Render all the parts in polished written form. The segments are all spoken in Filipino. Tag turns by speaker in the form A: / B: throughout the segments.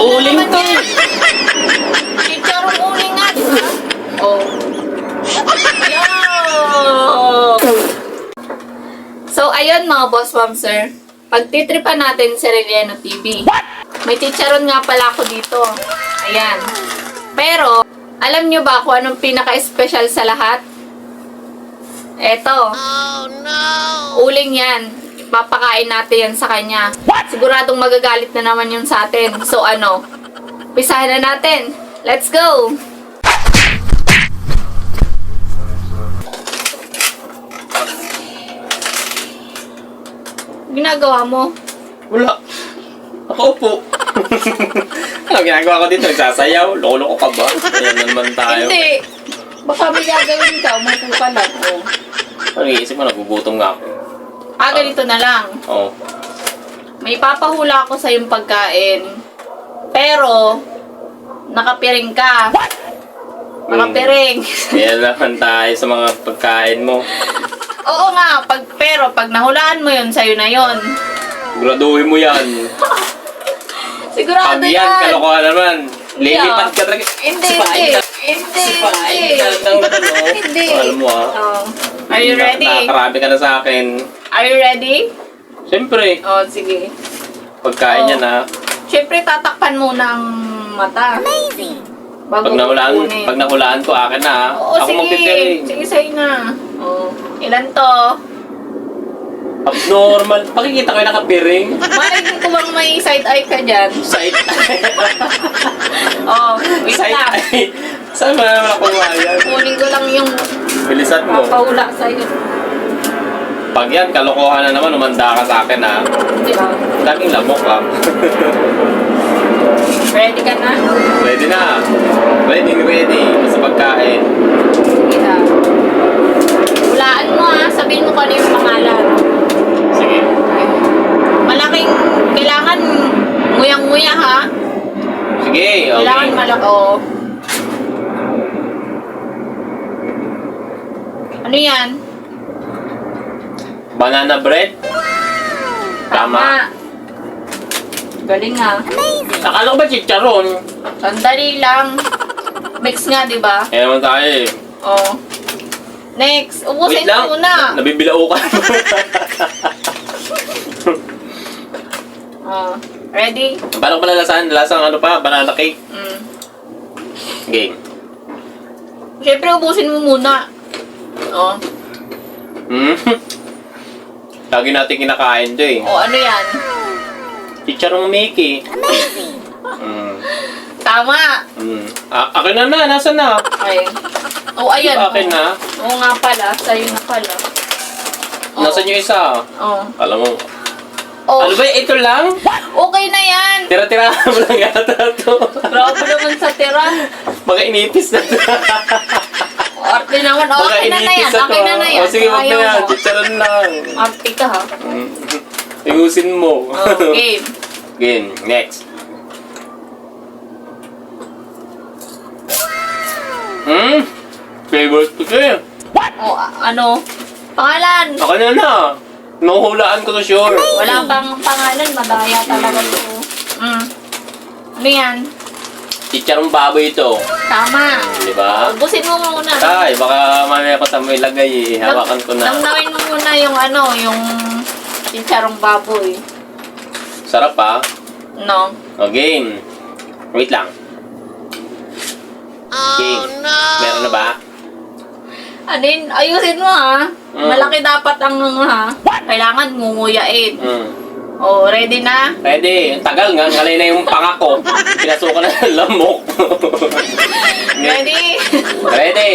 A: Uling
B: naman
A: to.
B: yan. Chicharong uling nga, di ba? Oh. Yo! So, ayun mga boss ma'am sir. Pagtitripan natin si Releno TV. May chicharon nga pala ako dito. Ayan. Pero, alam nyo ba kung anong pinaka-special sa lahat? Eto. Oh, no! Uling yan. Papakain natin yan sa kanya. Siguradong magagalit na naman yun sa atin. So, ano? Pisahan na natin. Let's go! Ginagawa mo?
A: Wala. Nakaupo. Ano ginagawa ko dito? Nagsasayaw? Lolo ko ka ba? Ayan na naman tayo.
B: Hindi. Baka may gagawin ka. Umupo ka lang. Oh.
A: Ano iisip mo? Nagugutom nga ako.
B: Ganito na lang.
A: Oo.
B: May papahula ako sa iyong pagkain. Pero, nakapiring ka. Nakapiring.
A: Ayan naman tayo sa mga pagkain mo.
B: Oo nga, pero pag nahulaan mo yun, sa'yo na yun.
A: Graduhin mo yan.
B: Sigurado
A: Pag yan,
B: yan.
A: kalokohan naman. Lilipad ka talaga.
B: Hindi,
A: Sipain
B: hindi.
A: ka.
B: Hindi,
A: Sipain
B: hindi.
A: ka ng ano.
B: Hindi.
A: Alam mo ah.
B: Oh. Are you ready?
A: Nakakarami ka na sa akin.
B: Are you ready?
A: Siyempre,
B: Oh, sige.
A: pagkain
B: Oh.
A: yan ah.
B: Siyempre, tatakpan mo ng mata. Amazing. Bago
A: Pag nahulaan ko, akin na ah.
B: Oo,
A: Ako
B: sige.
A: magpipiring.
B: Sige, sa'yo na. Oh. Ilan to?
A: Abnormal. Pakikita ko yung nakapiring.
B: Malay ko bang may side eye ka dyan?
A: Side
B: Oh, wait
A: Side
B: lang.
A: eye. Saan mo naman nakuha yan?
B: Kunin ko lang yung
A: Bilisan mo.
B: papahula sa'yo.
A: Pag yan, kalokohan na naman, umanda ka sa akin ha.
B: Hindi ah.
A: Daming lamok ha.
B: Ready ka na?
A: Ready na. Ready. Sa pagkain.
B: Sige ah. Hulaan mo ah. Sabihin mo kung ano yung pangalan.
A: Sige.
B: Malaking, kailangan nguyang-nguya ha.
A: Sige, okay.
B: Kailangan malaki. Oh. Ano yan?
A: Banana bread? Tama.
B: Galing ha.
A: Akala ko ba chicharon?
B: Sandali lang. Mix nga, di ba?
A: Kaya naman tayo eh.
B: Oh. Next. Ubusin
A: Wait lang.
B: mo muna.
A: Nabibilao ka.
B: Oh. Ready?
A: Paano ko pala lasang ano pa? Banana cake?
B: Mm.
A: Game.
B: Siyempre, ubusin mo muna. Oh.
A: Hmm? Lagi natin kinakain to eh.
B: Oh, ano yan?
A: Chicharong Mickey. Hmm.
B: Tama.
A: Hmm. Akin na. Nasaan na?
B: Ay. Oh, ayan.
A: Akin na.
B: Oo nga pala. Sa'yo na pala. Oh.
A: Nasaan yung isa?
B: Oh.
A: Alam mo.
B: Oh.
A: Ano ba? Ito lang?
B: Okay na yan.
A: Tira-tira mo lang yata to.
B: Grabe naman sa tira.
A: Mga inipis na to.
B: Arte naman. Oh,
A: Mga
B: akin na yan.
A: inipis na to.
B: Akin na yan.
A: O sige, wag na
B: Ayaw
A: yan.
B: mo.
A: Chicharon lang.
B: Arte ka ha.
A: Ayusin mo.
B: Oh, game.
A: Game. Next. Favorite ko siya.
B: Oh, ano? Pangalan.
A: Ako na. Nahuhulaan ko to sure.
B: Wala pang pangalan. Madaya talaga to. Mm. Ano yan?
A: Chicharong baboy ito.
B: Tama.
A: Di ba?
B: Ubusin mo muna.
A: Ay, baka mamaya pa sa may lagay eh. Hawakan ko na.
B: Damdamin mo muna yung ano, yung chicharong baboy.
A: Sarap ah.
B: No?
A: O, game. Wait lang. Game. Meron na ba?
B: Anin, ayusin mo ha. Malaki dapat ang ha. Kailangan ngunguyain. Oh, ready na?
A: Ready. Ang tagal nga. Ngalay na yung panga ko. Pinasukan na ng lamok.
B: Ready?
A: Ready.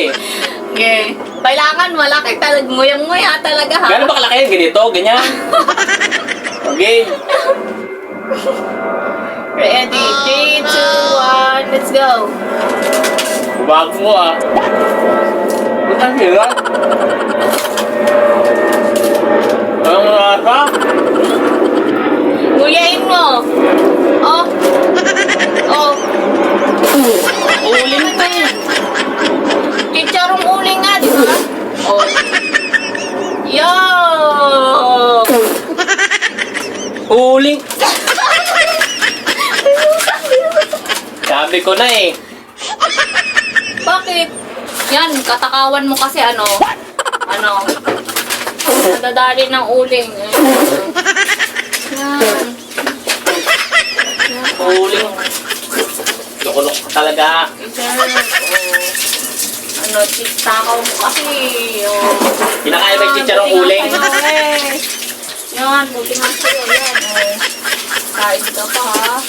B: Okay. Kailangan malaki talaga. Nguyang-nguya talaga ha.
A: Gano'n ba kalaki yan? Ganito? Ganyan? Okay.
B: Ready? 3, 2, 1, let's go.
A: Bago mo ah. Ba't ang hirap? Anong nasa?
B: Nguyain mo. Oh. Oh.
A: Uling ka eh.
B: Chicharong uling nga, di ba? Oh. Yo!
A: Uling. Sabi ko na eh.
B: Bakit? Yan, katakawan mo kasi ano, nadadali ng uling. Yan.
A: Uling. Loko-loko ka talaga.
B: Takaw mo kasi.
A: Kinakain ba yung chicharong uling?
B: Yan, buti nga sa'yo. Yan, kain ka pa ha.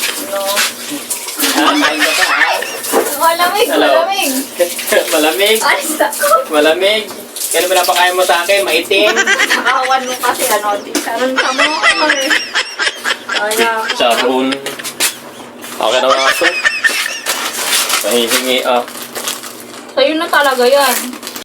A: Kain ka pa ha?
B: Malamig,
A: Hello?
B: malamig.
A: Malamig.
B: Alis ako.
A: Malamig. Kaya pinapakain mo sa akin, maitim.
B: Nakawan mo kasi ticharon ka mo. Kaya ako.
A: Sabon. Okay na mga aso. Pahihingi ah.
B: Sa'yo na talaga yan.